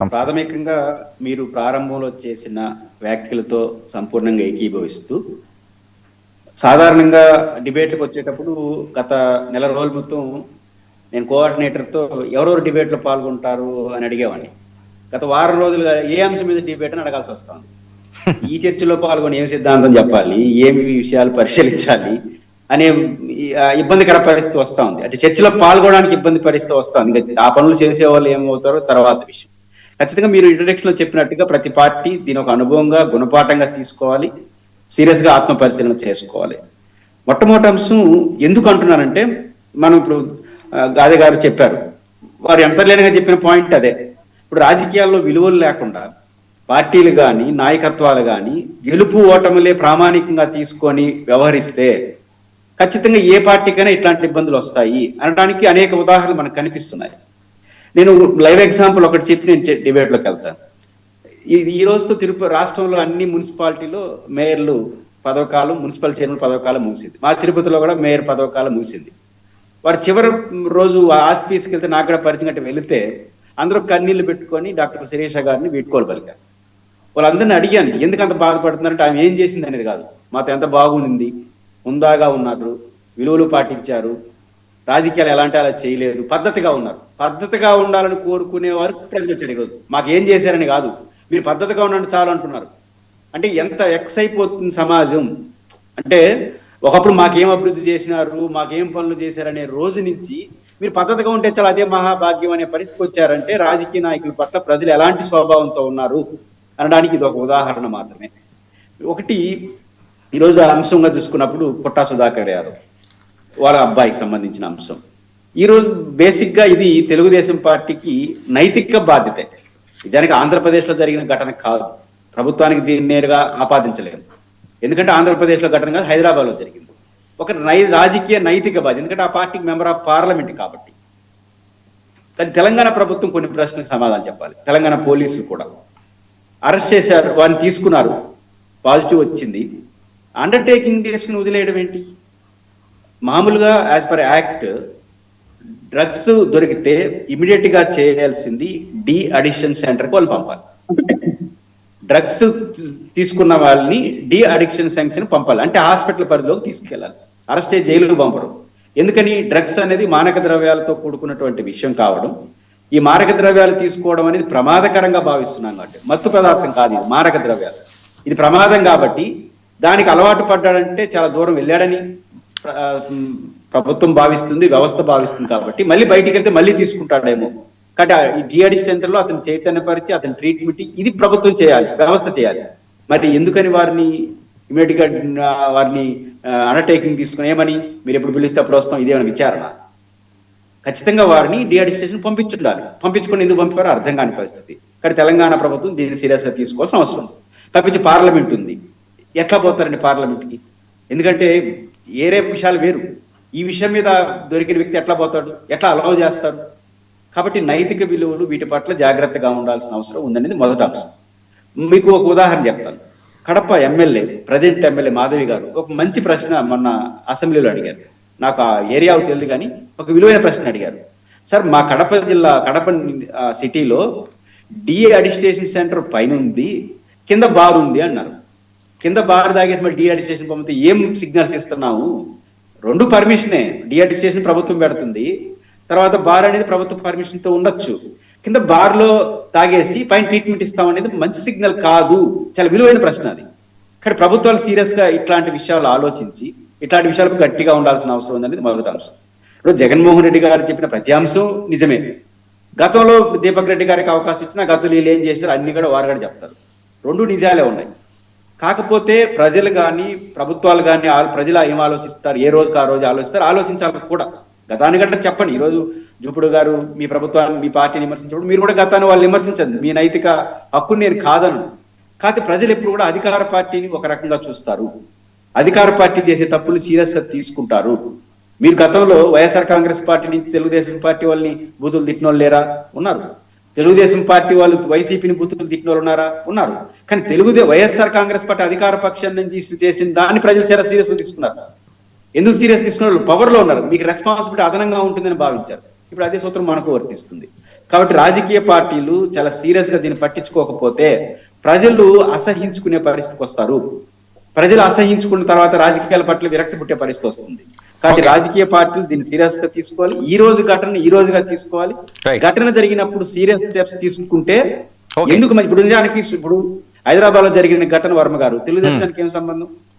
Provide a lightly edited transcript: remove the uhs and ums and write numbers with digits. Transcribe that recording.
నమస్తే. ప్రాథమికంగా మీరు ప్రారంభంలో చేసిన వ్యాఖ్యలతో సంపూర్ణంగా ఏకీభవిస్తూ సాధారణంగా డిబేట్లకు వచ్చేటప్పుడు గత నెల రోజుల మొత్తం నేను కోఆర్డినేటర్తో ఎవరెవరు డిబేట్లో పాల్గొంటారు అని అడిగేవాడిని. గత వారం రోజులుగా ఏ అంశం మీద డిబేట్ అని అడగాల్సి వస్తుంది. ఈ చర్చలో పాల్గొని ఏం సిద్ధాంతం చెప్పాలి, ఏమి విషయాలు పరిశీలించాలి అనే ఇబ్బందికర పరిస్థితి వస్తూ ఉంది. అంటే చర్చలో పాల్గొనడానికి ఇబ్బంది పరిస్థితి వస్తుంది. ఇంకా ఆ పనులు చేసే వాళ్ళు ఏమవుతారో తర్వాత విషయం. ఖచ్చితంగా మీరు ఇంట్రడక్షన్ లో చెప్పినట్టుగా ప్రతి పార్టీ దీని ఒక అనుభవంగా గుణపాఠంగా తీసుకోవాలి, సీరియస్ గా ఆత్మ పరిశీలన చేసుకోవాలి. మొట్టమొదటి అంశం ఎందుకు అంటున్నానంటే, మనం ఇప్పుడు గాదే గారు చెప్పారు, వారు ఎంతలేనిగా చెప్పిన పాయింట్ అదే. ఇప్పుడు రాజకీయాల్లో విలువలు లేకుండా పార్టీలు కానీ నాయకత్వాలు కానీ గెలుపు ఓటములే ప్రామాణికంగా తీసుకొని వ్యవహరిస్తే ఖచ్చితంగా ఏ పార్టీకైనా ఇట్లాంటి ఇబ్బందులు వస్తాయి అనడానికి అనేక ఉదాహరణలు మనకు కనిపిస్తున్నాయి. నేను లైవ్ ఎగ్జాంపుల్ ఒకటి చెప్పి నేను డిబేట్లోకి వెళ్తాను. ఈ రోజుతో తిరుపతి రాష్ట్రంలో అన్ని మున్సిపాలిటీలో మేయర్లు పదవకాలం, మున్సిపల్ చైర్మన్ పదవకాలం ముగిసింది. మా తిరుపతిలో కూడా మేయర్ పదవకాలం ముగిసింది. వారు చివరి రోజు ఆఫీస్కి వెళ్తే నాకు కూడా పరిచయం గట్టి వెళితే అందరూ కన్నీళ్లు పెట్టుకొని డాక్టర్ శిరీష గారిని వీడ్కోలు పలికారు. వాళ్ళందరినీ అడిగాను, ఎందుకు అంత బాధపడుతున్నారంటే ఆమె ఏం చేసింది అనేది కాదు, మాతో ఎంత బాగుంది, హుందాగా ఉన్నారు, విలువలు పాటించారు, రాజకీయాలు ఎలాంటి అలా చేయలేదు, పద్ధతిగా ఉన్నారు. పద్ధతిగా ఉండాలని కోరుకునే వారు ప్రజలు వచ్చారు. ఈరోజు మాకేం చేశారని కాదు, మీరు పద్ధతిగా ఉండండి చాలు అంటున్నారు. అంటే ఎంత ఎక్స్ అయిపోతుంది సమాజం. అంటే ఒకప్పుడు మాకేం అభివృద్ధి చేసినారు, మాకేం పనులు చేశారనే రోజు నుంచి మీరు పద్ధతిగా ఉంటే చాలా అదే మహాభాగ్యం అనే పరిస్థితికి వచ్చారంటే రాజకీయ నాయకుల పట్ల ప్రజలు ఎలాంటి స్వభావంతో ఉన్నారు అనడానికి ఇది ఒక ఉదాహరణ మాత్రమే. ఒకటి ఈరోజు అంశంగా చూసుకున్నప్పుడు పుట్టా సుధాకర్ యాదవ్ వాళ్ళ అబ్బాయికి సంబంధించిన అంశం. ఈరోజు బేసిక్ గా ఇది తెలుగుదేశం పార్టీకి నైతిక బాధ్యతే. నిజానికి ఆంధ్రప్రదేశ్ లో జరిగిన ఘటన కాదు, ప్రభుత్వానికి దీన్ని నేరుగా ఆపాదించలేము. ఎందుకంటే ఆంధ్రప్రదేశ్ లో ఘటన కాదు, హైదరాబాద్ లో జరిగింది. ఒక రాజకీయ నైతిక బాధ్యత, ఎందుకంటే ఆ పార్టీకి మెంబర్ ఆఫ్ పార్లమెంట్ కాబట్టి. కానీ తెలంగాణ ప్రభుత్వం కొన్ని ప్రశ్నలకు సమాధానం చెప్పాలి. తెలంగాణ పోలీసులు కూడా అరెస్ట్ చేశారు, వారిని తీసుకున్నారు, పాజిటివ్ వచ్చింది, అండర్టేకింగ్ చేసుకుని వదిలేయడం ఏంటి? మామూలుగా యాజ్ పర్ యాక్ట్ డ్రగ్స్ దొరికితే ఇమీడియట్ గా చేయాల్సింది డి అడిక్షన్ సెంటర్కి వాళ్ళు పంపాలి. డ్రగ్స్ తీసుకున్న వాళ్ళని డి అడిక్షన్ సెంక్షన్ పంపాలి, అంటే హాస్పిటల్ పరిధిలోకి తీసుకెళ్ళాలి, అరెస్ట్ చేసి జైలుకు పంపరు. ఎందుకని? డ్రగ్స్ అనేది మానక ద్రవ్యాలతో కూడుకున్నటువంటి విషయం కావడం, ఈ మారక ద్రవ్యాలు తీసుకోవడం అనేది ప్రమాదకరంగా భావిస్తున్నాం. కాబట్టి మత్తు పదార్థం కాదు, ఇది మారక ద్రవ్యాలు, ఇది ప్రమాదం. కాబట్టి దానికి అలవాటు పడ్డాడంటే చాలా దూరం వెళ్ళాడని ప్రభుత్వం భావిస్తుంది, వ్యవస్థ భావిస్తుంది. కాబట్టి మళ్ళీ బయటికి వెళ్తే మళ్ళీ తీసుకుంటాడేమో. కాబట్టి ఈ డిఅడిక్షన్ సెంటర్ లో అతను చైతన్యపరిచి అతని ట్రీట్మెంట్ ఇది ప్రభుత్వం చేయాలి, వ్యవస్థ చేయాలి. మరి ఎందుకని వారిని ఇమీడియట్ గా వారిని అండర్టేకింగ్ తీసుకుని ఏమని మీరు ఎప్పుడు పిలిస్తే అప్పుడు వస్తాం, ఇదేమైనా విచారణ? ఖచ్చితంగా వారిని డిఅడిక్షన్ పంపించుండాలి. పంపించుకుని ఎందుకు పంపారో అర్థం కాని పరిస్థితి. కానీ తెలంగాణ ప్రభుత్వం దీన్ని సీరియస్ గా తీసుకోవాల్సిన అవసరం ఉంది. తప్పించి పార్లమెంట్ ఉంది, ఎట్లా పోతారండి పార్లమెంట్కి? ఎందుకంటే ఏరే విషయాలు వేరు, ఈ విషయం మీద దొరికిన వ్యక్తి ఎట్లా పోతాడు, ఎట్లా అలౌ చేస్తారు? కాబట్టి నైతిక విలువలు వీటి పట్ల జాగ్రత్తగా ఉండాల్సిన అవసరం ఉందనేది మొదటి అంశం. మీకు ఒక ఉదాహరణ చెప్తాను. Kadapa MLA, present MLA Madhavi గారు ఒక మంచి ప్రశ్న మొన్న అసెంబ్లీలో అడిగారు. నాకు ఆ ఏరియా తెలియదు కానీ ఒక విలువైన ప్రశ్న అడిగారు. సార్, మా కడప జిల్లా కడప సిటీలో డి అడిక్షన్ సెంటర్ పైన ఉంది, కింద బార్ ఉంది అన్నారు. కింద బార్ తాగేసి మరి డి అడిక్షన్ పంపితే ఏం సిగ్నల్స్ ఇస్తున్నాము? రెండు పర్మిషనే. డి అడిక్షన్ ప్రభుత్వం పెడుతుంది, తర్వాత బార్ అనేది ప్రభుత్వ పర్మిషన్ తో ఉండొచ్చు. కింద బార్ లో తాగేసి పైన ట్రీట్మెంట్ ఇస్తాం అనేది మంచి సిగ్నల్ కాదు. చాలా విలువైన ప్రశ్న అది. కానీ ప్రభుత్వాలు సీరియస్ గా ఇట్లాంటి విషయాలు ఆలోచించి ఇట్లాంటి విషయాలకు గట్టిగా ఉండాల్సిన అవసరం ఉందనేది మొదటి అంశం. ఇప్పుడు జగన్మోహన్ రెడ్డి గారు చెప్పిన ప్రతి అంశం నిజమే. గతంలో దీపక్ రెడ్డి గారికి అవకాశం ఇచ్చినా గతంలో వీళ్ళు ఏం చేసినారు అన్ని కూడా వారు కూడా చెప్తారు. రెండు నిజాలే ఉన్నాయి. కాకపోతే ప్రజలు కానీ ప్రభుత్వాలు కానీ ప్రజలు ఏం ఆలోచిస్తారు, ఏ రోజుకి ఆ రోజు ఆలోచిస్తారు, ఆలోచించాలి కూడా. గతాన్ని గట్ట చెప్పండి. ఈరోజు జూపుడు గారు మీ ప్రభుత్వాన్ని మీ పార్టీని విమర్శించినప్పుడు మీరు కూడా గతాన్ని వాళ్ళు విమర్శించండి, మీ నైతిక హక్కుని నేను కాదను. కాకపోతే ప్రజలు ఎప్పుడు కూడా అధికార పార్టీని ఒక రకంగా చూస్తారు, అధికార పార్టీ చేసే తప్పులు సీరియస్ గా తీసుకుంటారు. మీరు గతంలో వైఎస్ఆర్ కాంగ్రెస్ పార్టీ నుంచి తెలుగుదేశం పార్టీ వాళ్ళని బూతులు తిట్టిన వాళ్ళు లేరా? ఉన్నారు. తెలుగుదేశం పార్టీ వాళ్ళు వైసీపీని బూతులు తిట్టిన వాళ్ళు ఉన్నారా? ఉన్నారు. కానీ వైఎస్ఆర్ కాంగ్రెస్ పార్టీ అధికార పక్షం నుంచి చేసిన దాన్ని ప్రజలు సీరియస్ గా తీసుకున్నారు. ఎందుకు సీరియస్ తీసుకున్న వాళ్ళు పవర్ లో ఉన్నారు, మీకు రెస్పాన్సిబిలిటీ అదనంగా ఉంటుందని భావించారు. ఇప్పుడు అదే సూత్రం మనకు వర్తిస్తుంది. కాబట్టి రాజకీయ పార్టీలు చాలా సీరియస్ గా దీన్ని పట్టించుకోకపోతే ప్రజలు అసహించుకునే పరిస్థితికి వస్తారు. ప్రజలు అసహించుకున్న తర్వాత రాజకీయాల పట్ల విరక్తి పుట్టే పరిస్థితి వస్తుంది. కాబట్టి రాజకీయ పార్టీలు దీన్ని సీరియస్ గా తీసుకోవాలి. ఈ రోజు ఘటన ఈ రోజుగా తీసుకోవాలి. ఘటన జరిగినప్పుడు సీరియస్ స్టెప్స్ తీసుకుంటే ఎందుకు ఇప్పుడు నిజానికి ఇప్పుడు హైదరాబాద్ లో జరిగిన ఘటన వర్మ గారు తెలుగుదేశానికి ఏం సంబంధం?